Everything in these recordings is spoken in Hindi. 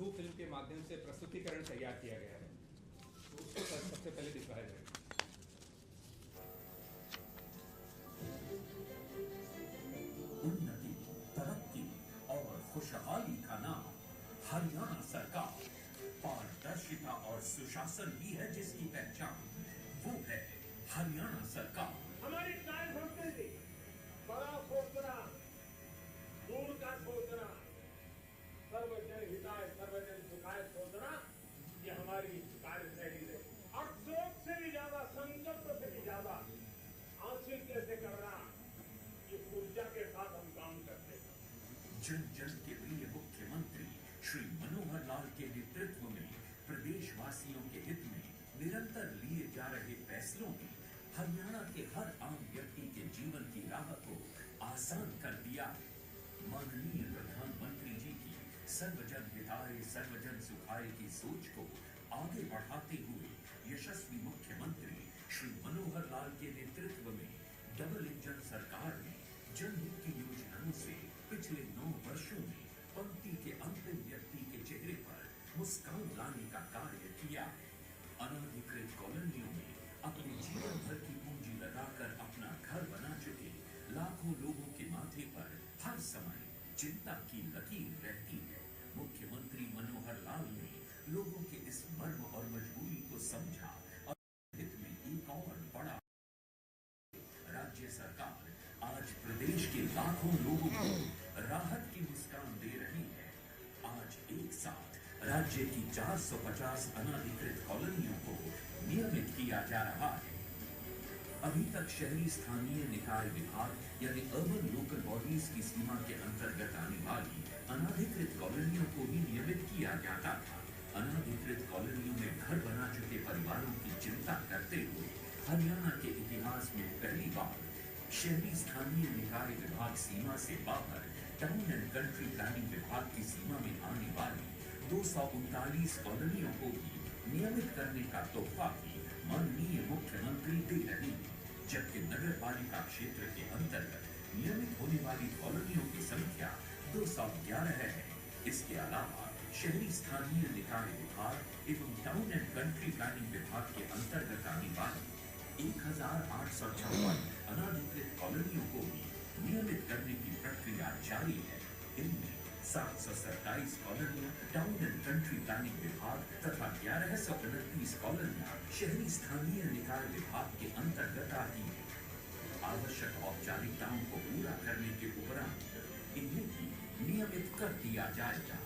मधु फिल्म के माध्यम से प्रस्तुतिकरण तैयार किया गया है, तो उसको सबसे पहले दिखाया जाएगा। उन्नति, तरक्की और खुशहाली का नाम हरियाणा सरकार। पारदर्शिता और सुशासन ही है जिसकी पहचान, वो है हरियाणा सरकार। हमारी कार्य संस्कृति बड़ा सोचना, दूर का सोचना, सर्वजन हिताय सर्वजन सुखाय सोचना, ये हमारी कार्यशैली है। और सोच से भी ज्यादा, संकल्प से भी ज्यादा हासिल कैसे करना, इस ऊर्जा के साथ हम काम करते हैं। जन जन के प्रिय मुख्यमंत्री श्री मनोहर लाल के नेतृत्व में प्रदेशवासियों के हित में निरंतर लिए जा रहे फैसलों ने हरियाणा के हर आम व्यक्ति के जीवन की राह को आसान कर दिया। माननीय प्रधानमंत्री जी की सर्वजन हिताय सर्वजन सुखाय की सोच को आगे बढ़ाते हुए यशस्वी मुख्यमंत्री श्री मनोहर लाल के नेतृत्व में डबल इंजन सरकार ने जनहित की योजनाओं से पिछले 9 वर्षों में पंक्ति के अंतिम व्यक्ति के चेहरे पर मुस्कान लाने का कार्य किया। अनधिकृत कॉलोनियों में अपने जीवन भर की पूंजी लगाकर अपना घर बना चुके लाखों लोगों के माथे पर हर समय चिंता की लकीर रहती है। मुख्यमंत्री मनोहर लाल ने लोगों के इस मर्म और मजबूरी को समझा और हित में एक और बड़ा राज्य सरकार आज प्रदेश के लाखों लोगों को राहत की मुस्कान दे रही है। आज एक साथ राज्य की 450 अनधिकृत कॉलोनियों को नियमित किया जा रहा है। अभी तक शहरी स्थानीय निकाय विभाग यानी अर्बन लोकल बॉडीज की सीमा के अंतर्गत आने वाली अनधिकृत कॉलोनियों को ही नियमित किया जाता था। अनधिकृत कॉलोनियों में घर बना चुके परिवारों की चिंता करते हुए हरियाणा के इतिहास में पहली बार शहरी स्थानीय निकाय विभाग सीमा से बाहर टाउन एंड कंट्री प्लानिंग विभाग की सीमा में आने वाली 239 कॉलोनियों को भी नियमित करने का तोहफा भी माननीय मुख्यमंत्री दे रही है। जबकि नगर पालिका क्षेत्र के अंतर्गत नियमित होने वाली कॉलोनियों की संख्या 211 है। इसके अलावा शहरी स्थानीय निकाय विभाग एवं टाउन एंड कंट्री प्लानिंग विभाग के अंतर्गत आने वाली 1856 अनधिकृत कॉलोनियों को भी नियमित करने की प्रक्रिया जारी है। इनमें 727 कॉलोनियां टाउन एंड कंट्री प्लानिंग विभाग तथा 1129 कॉलोनियां शहरी स्थानीय निकाय विभाग के अंतर्गत आती है। आवश्यक औपचारिकताओं को पूरा करने के उपरांत इन्हें भी नियमित कर दिया जाएगा।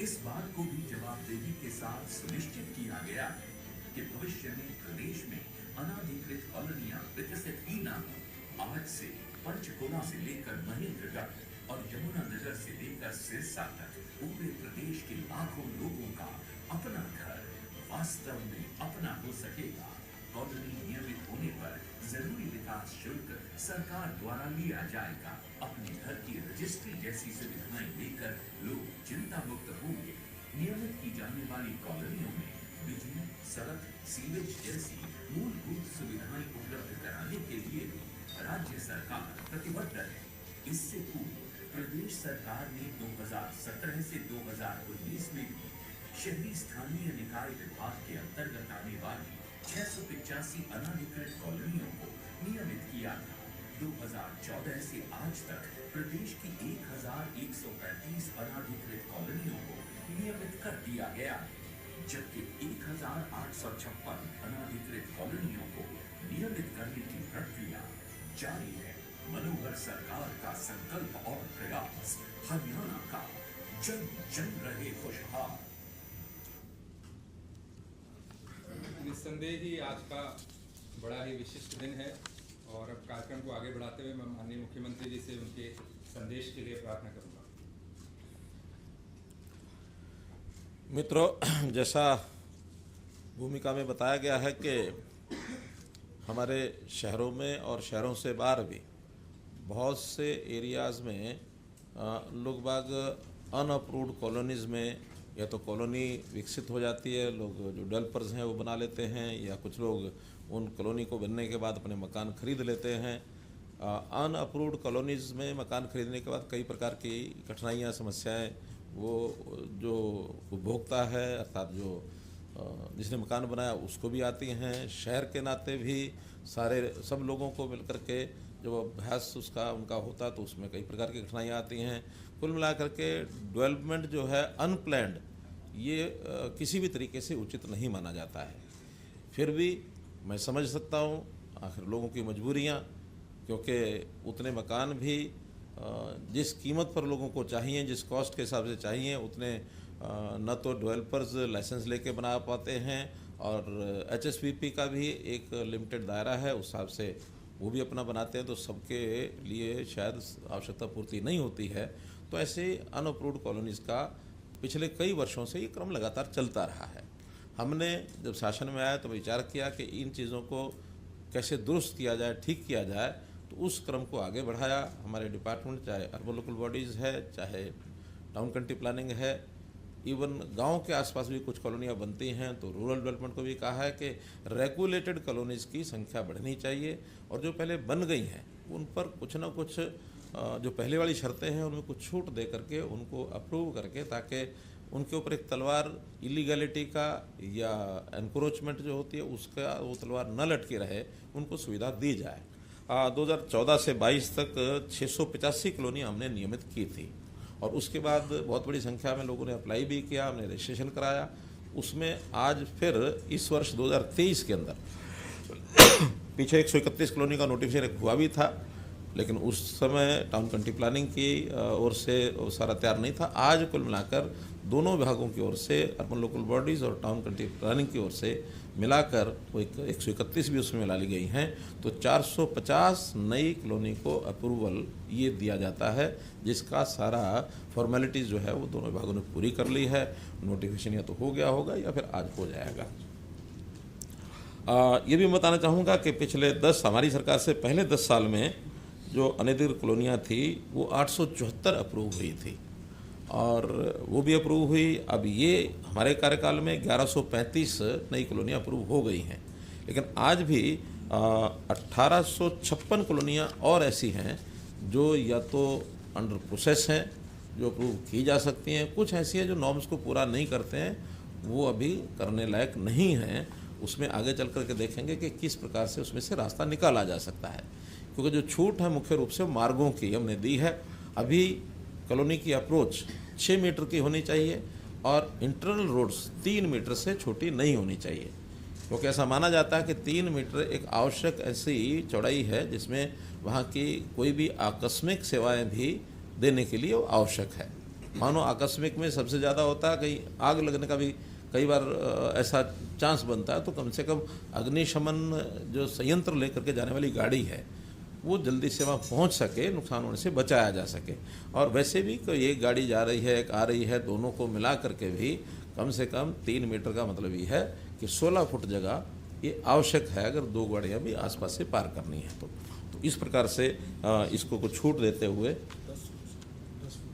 इस बात को भी जवाबदेही के साथ सुनिश्चित किया गया है कि भविष्य में प्रदेश में अनधिकृत कॉलोनियां विकसित ही न हो। आज से पंचकुला से लेकर महेंद्रगढ़ और यमुनानगर से लेकर सिरसा तक पूरे प्रदेश के लाखों लोगों का अपना घर वास्तव में अपना हो सकेगा। कॉलोनी नियमित होने पर जरूरी विकास शुल्क सरकार द्वारा लिया जाएगा। अपने घर की रजिस्ट्री जैसी सुविधाएं लेकर लोग चिंता मुक्त होंगे। नियमित की जाने वाली कॉलोनियों में बिजली, सड़क, सीवेज जैसी मूलभूत सुविधाएं उपलब्ध कराने के लिए भी राज्य सरकार प्रतिबद्ध है। इससे पूर्व प्रदेश सरकार ने 2017 से 2019 में भी शहरी स्थानीय निकाय विभाग के अंतर्गत आने वाली 685 अनधिकृत कॉलोनियों को नियमित किया था। 2014 से आज तक प्रदेश की 1135 अनधिकृत कॉलोनियों को नियमित कर दिया गया है, जबकि 1856 अनधिकृत कॉलोनियों को नियमित करने की प्रक्रिया जारी है। मनोहर सरकार का संकल्प और प्रयास, हरियाणा का जन जन रहे खुशहाल। निस्संदेह ही आज का बड़ा ही विशिष्ट दिन है और अब कार्यक्रम को आगे बढ़ाते हुए मैं माननीय मुख्यमंत्री जी से उनके संदेश के लिए प्रार्थना करूंगा। मित्रों, जैसा भूमिका में बताया गया है कि हमारे शहरों में और शहरों से बाहर भी बहुत से एरियाज़ में लोग बाग अनअप्रूव्ड कॉलोनीज़ में या तो कॉलोनी विकसित हो जाती है, लोग जो डेवलपर्स हैं वो बना लेते हैं, या कुछ लोग उन कॉलोनी को बनने के बाद अपने मकान खरीद लेते हैं। अनअप्रूव्ड कॉलोनीज़ में मकान खरीदने के बाद कई प्रकार की कठिनाइयाँ, समस्याएं वो जो उपभोक्ता है अर्थात जो जिसने मकान बनाया उसको भी आती हैं, शहर के नाते भी सब लोगों को मिलकर के जब अभ्यास उनका होता तो उसमें कई प्रकार की कठिनाइयाँ आती हैं। कुल मिलाकर के डेवलपमेंट जो है अनप्लैंड ये किसी भी तरीके से उचित नहीं माना जाता है। फिर भी मैं समझ सकता हूँ आखिर लोगों की मजबूरियाँ, क्योंकि उतने मकान भी जिस कीमत पर लोगों को चाहिए, जिस कॉस्ट के हिसाब से चाहिए, उतने न तो डेवलपर्स लाइसेंस लेके बना पाते हैं और HSPP का भी एक लिमिटेड दायरा है, उस हिसाब से वो भी अपना बनाते हैं, तो सबके लिए शायद आवश्यकता पूर्ति नहीं होती है। तो ऐसे अनअप्रूव्ड कॉलोनीज़ का पिछले कई वर्षों से ये क्रम लगातार चलता रहा है। हमने जब शासन में आया तो विचार किया कि इन चीज़ों को कैसे दुरुस्त किया जाए, ठीक किया जाए, तो उस क्रम को आगे बढ़ाया। हमारे डिपार्टमेंट, चाहे अर्बन लोकल बॉडीज़ है, चाहे टाउन कंट्री प्लानिंग है, इवन गांव के आसपास भी कुछ कॉलोनियाँ बनती हैं, तो रूरल डेवलपमेंट को भी कहा है कि रेगुलेटेड कॉलोनीज़ की संख्या बढ़नी चाहिए और जो पहले बन गई हैं उन पर कुछ ना कुछ जो पहले वाली शर्तें हैं उनमें कुछ छूट दे करके उनको अप्रूव करके, ताकि उनके ऊपर एक तलवार इलीगैलिटी का या एनक्रोचमेंट जो होती है उसका वो तलवार न लटके रहे, उनको सुविधा दी जाए। 2014 से 22 तक 685 कॉलोनियाँ हमने नियमित की थी और उसके बाद बहुत बड़ी संख्या में लोगों ने अप्लाई भी किया, हमने रजिस्ट्रेशन कराया। उसमें आज फिर इस वर्ष 2023 के अंदर पीछे 131 कॉलोनी का नोटिफिकेशन हुआ भी था, लेकिन उस समय टाउन कंट्री प्लानिंग की ओर से वो सारा तैयार नहीं था। आज कुल मिलाकर दोनों विभागों की ओर से, अर्बन लोकल बॉडीज़ और टाउन कंट्री प्लानिंग की ओर से मिलाकर वो 131 भी उसमें मिला ली गई हैं, तो 450 नई कॉलोनी को अप्रूवल ये दिया जाता है, जिसका सारा फॉर्मेलिटीज़ जो है वो दोनों विभागों ने पूरी कर ली है। नोटिफिकेशन या तो हो गया होगा या फिर आज हो जाएगा। ये भी मैं बताना चाहूँगा कि पिछले हमारी सरकार से पहले 10 साल में जो अनधिकृत कॉलोनियाँ थी वो 874 अप्रूव हुई थी और वो भी अप्रूव हुई। अब ये हमारे कार्यकाल में 1135 नई कॉलोनियाँ अप्रूव हो गई हैं, लेकिन आज भी 1856 कॉलोनियाँ और ऐसी हैं जो या तो अंडर प्रोसेस हैं, जो अप्रूव की जा सकती हैं, कुछ ऐसी हैं जो नॉर्म्स को पूरा नहीं करते हैं, वो अभी करने लायक नहीं हैं। उसमें आगे चल करके देखेंगे कि किस प्रकार से उसमें से रास्ता निकाला जा सकता है, क्योंकि जो छूट है मुख्य रूप से मार्गों की हमने दी है। अभी कॉलोनी की अप्रोच 6 मीटर की होनी चाहिए और इंटरनल रोड्स 3 मीटर से छोटी नहीं होनी चाहिए, क्योंकि ऐसा माना जाता है कि 3 मीटर एक आवश्यक ऐसी चौड़ाई है जिसमें वहाँ की कोई भी आकस्मिक सेवाएं भी देने के लिए आवश्यक है। मानो आकस्मिक में सबसे ज़्यादा होता है, कहीं आग लगने का भी कई बार ऐसा चांस बनता है, तो कम से कम अग्निशमन जो संयंत्र लेकर के जाने वाली गाड़ी है वो जल्दी से वहाँ पहुँच सके, नुकसान होने से बचाया जा सके। और वैसे भी कोई एक गाड़ी जा रही है, एक आ रही है, दोनों को मिला करके भी कम से कम 3 मीटर का मतलब ये है कि 16 फुट जगह ये आवश्यक है अगर 2 गाड़ियाँ भी आसपास से पार करनी है तो इस प्रकार से इसको कुछ छूट देते हुए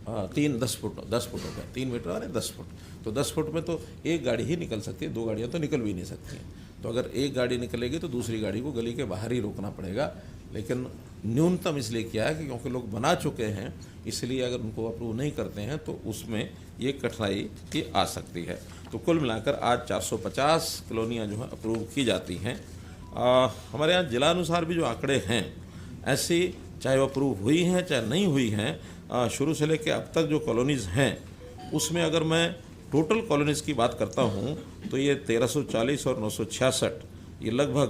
10 फुट हो गया, 3 मीटर और 10 फुट, तो 10 फुट में तो एक गाड़ी ही निकल सकती है, 2 गाड़ियाँ तो निकल भी नहीं सकती हैं। तो अगर एक गाड़ी निकलेगी तो दूसरी गाड़ी को गली के बाहर ही रोकना पड़ेगा, लेकिन न्यूनतम इसलिए किया है कि क्योंकि लोग बना चुके हैं, इसलिए अगर उनको अप्रूव नहीं करते हैं तो उसमें ये कठिनाई की आ सकती है। तो कुल मिलाकर आज 450 कॉलोनियाँ जो है अप्रूव की जाती हैं। हमारे यहाँ जिलानुसार भी जो आंकड़े हैं ऐसी, चाहे वो अप्रूव हुई हैं चाहे नहीं हुई हैं, शुरू से लेकर अब तक जो कॉलोनीज़ हैं उसमें अगर मैं टोटल कॉलोनीज़ की बात करता हूँ तो ये 1340 और 966, ये लगभग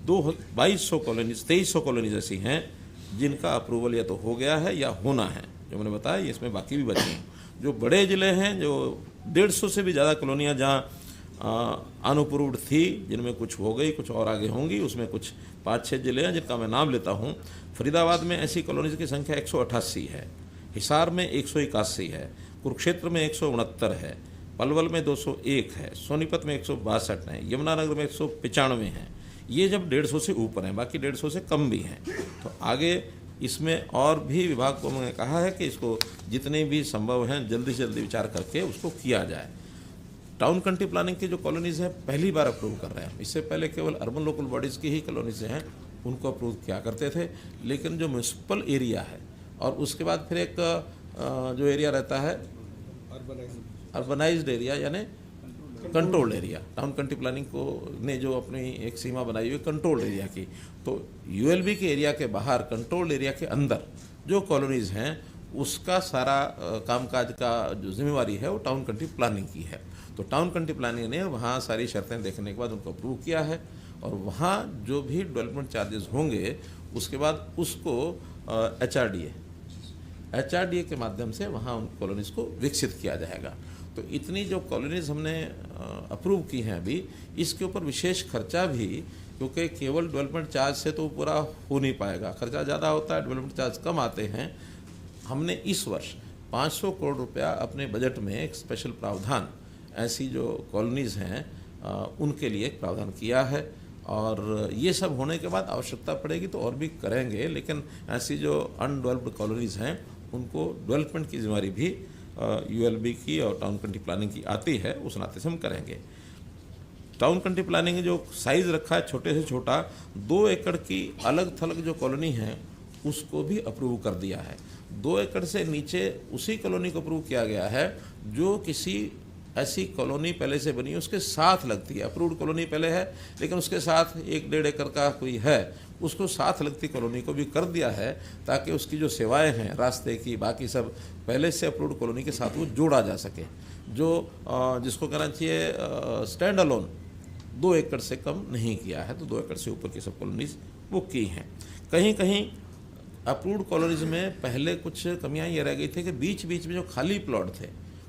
2200 कॉलोनीज 2300 कॉलोनीज ऐसी हैं जिनका अप्रूवल या तो हो गया है या होना है। जो मैंने बताया ये इसमें बाकी भी बची हैं। जो बड़े ज़िले हैं, जो 150 से भी ज़्यादा कॉलोनियाँ जहाँ अनअप्रूव्ड थी, जिनमें कुछ हो गई, कुछ और आगे होंगी, उसमें कुछ 5-6 ज़िले हैं जिनका मैं नाम लेता हूँ। फरीदाबाद में ऐसी कॉलोनीज की संख्या 188 है, हिसार में 181 है, कुरुक्षेत्र में 169 है, पलवल में 201 है, सोनीपत में 162 है, यमुनानगर में 195 है। ये जब 150 से ऊपर हैं, बाकी 150 से कम भी हैं। तो आगे इसमें और भी विभाग को मैंने कहा है कि इसको जितने भी संभव हैं जल्दी से जल्दी विचार करके उसको किया जाए। टाउन कंट्री प्लानिंग की जो कॉलोनीज़ हैं पहली बार अप्रूव कर रहे हैं, इससे पहले केवल अर्बन लोकल बॉडीज़ की ही कॉलोनीज़ हैं उनको अप्रूव किया करते थे, लेकिन जो म्यूनसिपल एरिया है और उसके बाद फिर एक जो एरिया रहता है अर्बनाइज्ड एरिया यानी controlled area, town country planning को ने जो अपनी एक सीमा बनाई हुई कंट्रोल्ड एरिया की, तो यूएलबी के एरिया के बाहर कंट्रोल्ड एरिया के अंदर जो कॉलोनीज़ हैं उसका सारा कामकाज का जो जिम्मेवारी है वो टाउन कंट्री प्लानिंग की है। तो टाउन कंट्री प्लानिंग ने वहाँ सारी शर्तें देखने के बाद उनको अप्रूव किया है और वहाँ जो भी डेवलपमेंट चार्जेस होंगे उसके बाद उसको एचआरडीए के माध्यम से वहाँ उन कॉलोनीज़ को विकसित किया जाएगा। तो इतनी जो कॉलोनीज़ हमने अप्रूव की हैं अभी, इसके ऊपर विशेष खर्चा भी, क्योंकि केवल डेवलपमेंट चार्ज से तो पूरा हो नहीं पाएगा, खर्चा ज़्यादा होता है, डेवलपमेंट चार्ज कम आते हैं। हमने इस वर्ष 500 करोड़ रुपया अपने बजट में एक स्पेशल प्रावधान ऐसी जो कॉलोनीज़ हैं उनके लिए एक प्रावधान किया है और ये सब होने के बाद आवश्यकता पड़ेगी तो और भी करेंगे, लेकिन ऐसी जो अनडेवलप्ड कॉलोनीज़ हैं उनको डेवलपमेंट की जिम्मेदारी भी यूएलबी की और टाउन कंट्री प्लानिंग की आती है, उस नाते से हम करेंगे। टाउन कंट्री प्लानिंग जो साइज़ रखा है छोटे से छोटा, 2 एकड़ की अलग थलग जो कॉलोनी है उसको भी अप्रूव कर दिया है। 2 एकड़ से नीचे उसी कॉलोनी को अप्रूव किया गया है जो किसी ऐसी कॉलोनी पहले से बनी है उसके साथ लगती है। अप्रूव्ड कॉलोनी पहले है लेकिन उसके साथ 1-1.5 एकड़ का कोई है, उसको साथ लगती कॉलोनी को भी कर दिया है ताकि उसकी जो सेवाएं हैं रास्ते की बाकी सब पहले से अप्रूव्ड कॉलोनी के साथ वो जोड़ा जा सके। जो जिसको कहना चाहिए स्टैंड अलोन 2 एकड़ से कम नहीं किया है, तो 2 एकड़ से ऊपर की सब कॉलोनीज वो की हैं। कहीं कहीं अप्रूव्ड कॉलोनीज में पहले कुछ कमियां ये रह गई थी कि बीच बीच में जो खाली प्लॉट थे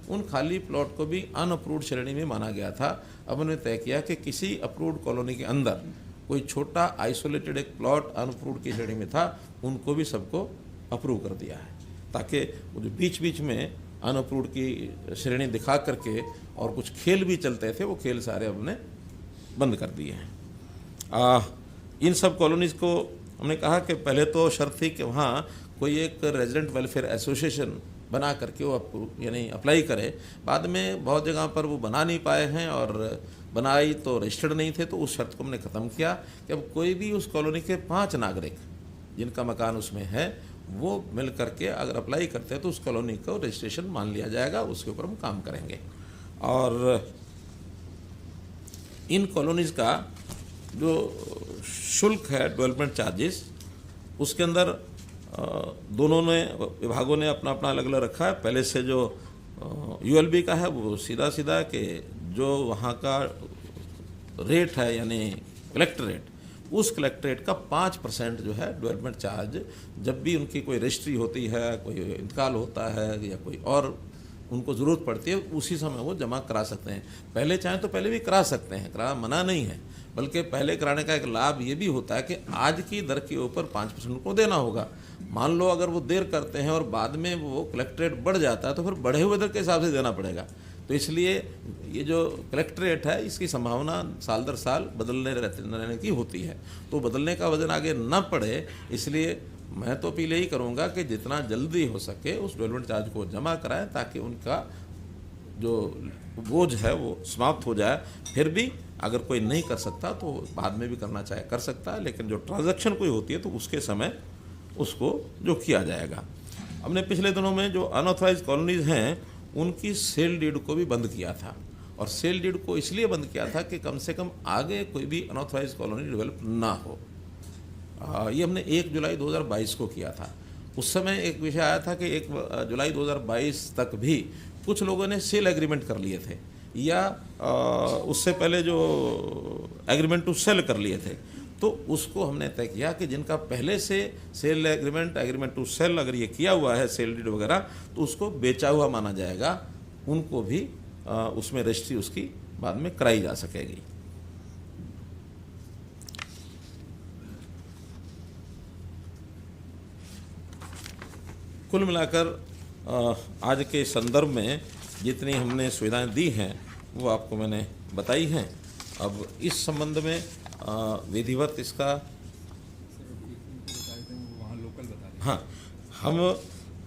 उन खाली प्लॉट को भी अनअप्रूव्ड श्रेणी में माना गया था। अब उन्होंने तय किया कि किसी अप्रूव्ड कॉलोनी के अंदर कोई छोटा आइसोलेटेड एक प्लॉट अनअप्रूव्ड की श्रेणी में था, उनको भी सबको अप्रूव कर दिया है ताकि वो जो बीच बीच में अनअप्रूव्ड की श्रेणी दिखा करके और कुछ खेल भी चलते थे वो खेल सारे हमने बंद कर दिए हैं। इन सब कॉलोनीज़ को हमने कहा कि पहले तो शर्त थी कि वहाँ कोई एक रेजिडेंट वेलफेयर एसोसिएशन बना करके वो यानी अप्लाई करे। बाद में बहुत जगह पर वो बना नहीं पाए हैं और बनाई तो रजिस्टर्ड नहीं थे, तो उस शर्त को हमने ख़त्म किया कि अब कोई भी उस कॉलोनी के 5 नागरिक जिनका मकान उसमें है वो मिल करके अगर अप्लाई करते हैं तो उस कॉलोनी को रजिस्ट्रेशन मान लिया जाएगा, उसके ऊपर हम काम करेंगे। और इन कॉलोनीज़ का जो शुल्क है डेवलपमेंट चार्जेस, उसके अंदर दोनों ने विभागों ने अपना अपना अलग अलग रखा है। पहले से जो यूएलबी का है वो सीधा सीधा कि जो वहाँ का रेट है यानी कलेक्टर रेट, उस कलेक्टर रेट का 5% जो है डेवलपमेंट चार्ज जब भी उनकी कोई रजिस्ट्री होती है, कोई इंतकाल होता है या कोई और उनको ज़रूरत पड़ती है उसी समय वो जमा करा सकते हैं। पहले चाहें तो पहले भी करा सकते हैं, करा मना नहीं है, बल्कि पहले कराने का एक लाभ ये भी होता है कि आज की दर के ऊपर 5% उनको देना होगा। मान लो अगर वो देर करते हैं और बाद में वो कलेक्टर रेट बढ़ जाता है तो फिर बढ़े हुए दर के हिसाब से देना पड़ेगा। तो इसलिए ये जो कलेक्टर रेट है इसकी संभावना साल दर साल बदलने रहने की होती है, तो बदलने का वजन आगे न पड़े इसलिए मैं तो अपील यही करूँगा कि जितना जल्दी हो सके उस डेवलपमेंट चार्ज को जमा कराएं ताकि उनका जो बोझ है वो समाप्त हो जाए। फिर भी अगर कोई नहीं कर सकता तो बाद में भी करना चाहे कर सकता है, लेकिन जो ट्रांजैक्शन कोई होती है तो उसके समय उसको जो किया जाएगा। हमने पिछले दिनों में जो अनऑथराइज्ड कॉलोनीज हैं उनकी सेल डीड को भी बंद किया था, और सेल डीड को इसलिए बंद किया था कि कम से कम आगे कोई भी अनऑथराइज्ड कॉलोनी डेवलप ना हो। ये हमने 1 जुलाई 2022 को किया था। उस समय एक विषय आया था कि 1 जुलाई 2022 तक भी कुछ लोगों ने सेल एग्रीमेंट कर लिए थे या उससे पहले जो एग्रीमेंट टू सेल कर लिए थे, तो उसको हमने तय किया कि जिनका पहले से सेल एग्रीमेंट टू सेल अगर ये किया हुआ है सेल डीड वगैरह, तो उसको बेचा हुआ माना जाएगा, उनको भी उसमें रजिस्ट्री उसकी बाद में कराई जा सकेगी। कुल मिलाकर आज के संदर्भ में जितनी हमने सुविधाएं दी हैं वो आपको मैंने बताई हैं। अब इस संबंध में विधिवत इसका हाँ, हम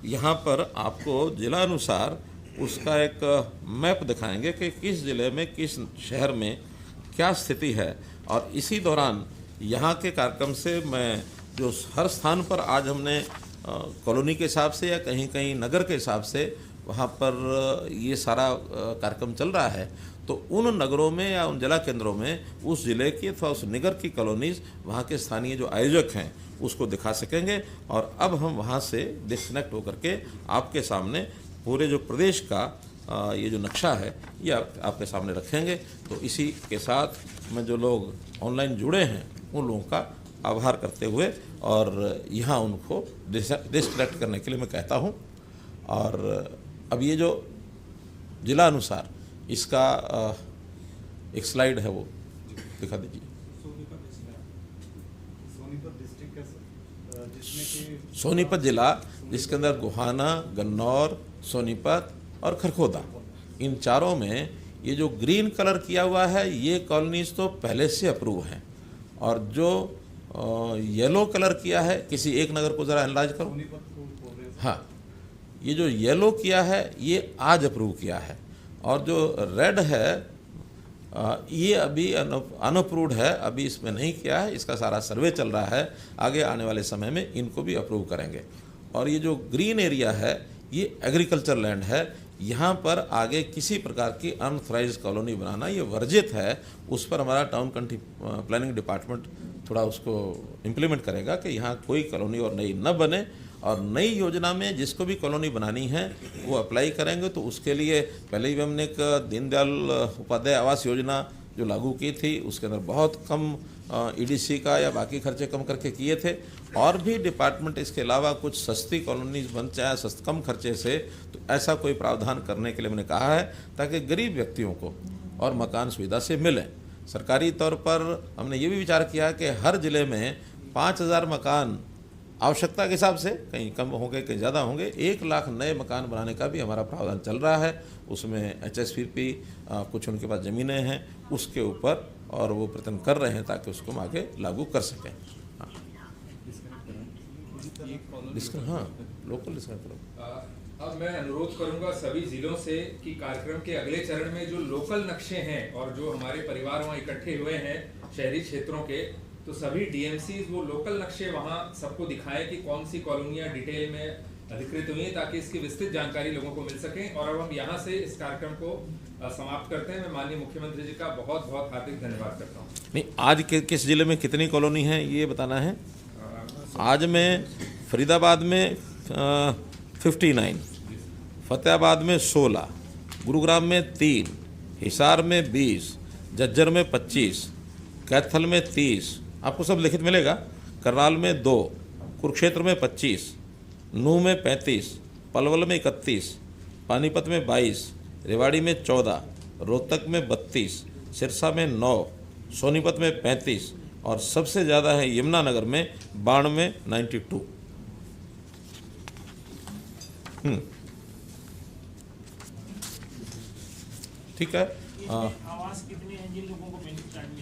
यहाँ पर आपको जिला अनुसार उसका एक मैप दिखाएंगे कि किस ज़िले में किस शहर में क्या स्थिति है, और इसी दौरान यहाँ के कार्यक्रम से मैं जो हर स्थान पर आज हमने कॉलोनी के हिसाब से या कहीं कहीं नगर के हिसाब से वहाँ पर ये सारा कार्यक्रम चल रहा है, तो उन नगरों में या उन जिला केंद्रों में उस जिले की अथवा उस निगर की कॉलोनीज़ वहाँ के स्थानीय जो आयोजक हैं उसको दिखा सकेंगे। और अब हम वहाँ से डिस्कनेक्ट होकर के आपके सामने पूरे जो प्रदेश का ये जो नक्शा है ये आपके सामने रखेंगे। तो इसी के साथ मैं जो लोग ऑनलाइन जुड़े हैं उन लोगों का आभार करते हुए और यहाँ उनको डिस्कनेक्ट करने के लिए मैं कहता हूँ। और अब ये जो जिला अनुसार इसका एक स्लाइड है वो दिखा दीजिए। सोनीपत डिस्ट्रिक्ट का सर, जिसमें कि सोनीपत जिला जिसके अंदर गोहाना, गन्नौर, सोनीपत और खरखोदा, इन चारों में ये जो ग्रीन कलर किया हुआ है ये कॉलोनीज तो पहले से अप्रूव हैं, और जो येलो कलर किया है, किसी एक नगर को ज़रा एनालाइज करो। सोनीपत को बोल रहे हैं। हाँ, ये जो येलो किया है ये आज अप्रूव किया है, और जो रेड है ये अभी अनअप्रूव्ड है, अभी इसमें नहीं किया है, इसका सारा सर्वे चल रहा है, आगे आने वाले समय में इनको भी अप्रूव करेंगे। और ये जो ग्रीन एरिया है ये एग्रीकल्चर लैंड है, यहाँ पर आगे किसी प्रकार की अनऑथराइज्ड कॉलोनी बनाना ये वर्जित है। उस पर हमारा टाउन कंट्री प्लानिंग डिपार्टमेंट थोड़ा उसको इम्प्लीमेंट करेगा कि यहाँ कोई कॉलोनी और नई न बने, और नई योजना में जिसको भी कॉलोनी बनानी है वो अप्लाई करेंगे। तो उसके लिए पहले ही हमने एक दीनदयाल उपाध्याय आवास योजना जो लागू की थी उसके अंदर बहुत कम ईडीसी का या बाकी खर्चे कम करके किए थे, और भी डिपार्टमेंट इसके अलावा कुछ सस्ती कॉलोनीज बन जाए कम खर्चे से, तो ऐसा कोई प्रावधान करने के लिए मैंने कहा है ताकि गरीब व्यक्तियों को और मकान सुविधा से मिले। सरकारी तौर पर हमने ये भी विचार किया कि हर ज़िले में 5000 मकान आवश्यकता के हिसाब से, कहीं कम होंगे कहीं ज़्यादा होंगे, 1 लाख नए मकान बनाने का भी हमारा प्रावधान चल रहा है। उसमें HSPP कुछ उनके पास ज़मीनें हैं उसके ऊपर, और वो प्रयत्न कर रहे हैं ताकि उसको हम आगे लागू कर सकें। हाँ, हाँ, लोकल डिस्कनेक्ट। अब मैं अनुरोध करूंगा सभी जिलों से कि कार्यक्रम के अगले चरण में जो लोकल नक्शे हैं और जो हमारे परिवार वहाँ इकट्ठे हुए हैं शहरी क्षेत्रों के, तो सभी DMCs वो लोकल नक्शे वहाँ सबको दिखाएं कि कौन सी कॉलोनियाँ डिटेल में अधिकृत हुई हैं, ताकि इसकी विस्तृत जानकारी लोगों को मिल सके। और अब हम यहाँ से इस कार्यक्रम को समाप्त करते हैं। मैं माननीय मुख्यमंत्री जी का बहुत बहुत हार्दिक धन्यवाद करता हूँ। नहीं, आज किस जिले में कितनी कॉलोनी है ये बताना है। आज में फरीदाबाद में 59, फतेहाबाद में 16, गुरुग्राम में 3, हिसार में 20, झज्जर में 25, कैथल में 30, आपको सब लिखित मिलेगा, करनाल में 2, कुरुक्षेत्र में 25, नूह में 35, पलवल में 31, पानीपत में 22, रेवाड़ी में 14, रोहतक में 32, सिरसा में 9, सोनीपत में 35, और सबसे ज़्यादा है यमुनानगर में 92, 92। ठीक है। आवास कितने हैं जिन लोगों को बेनिफिट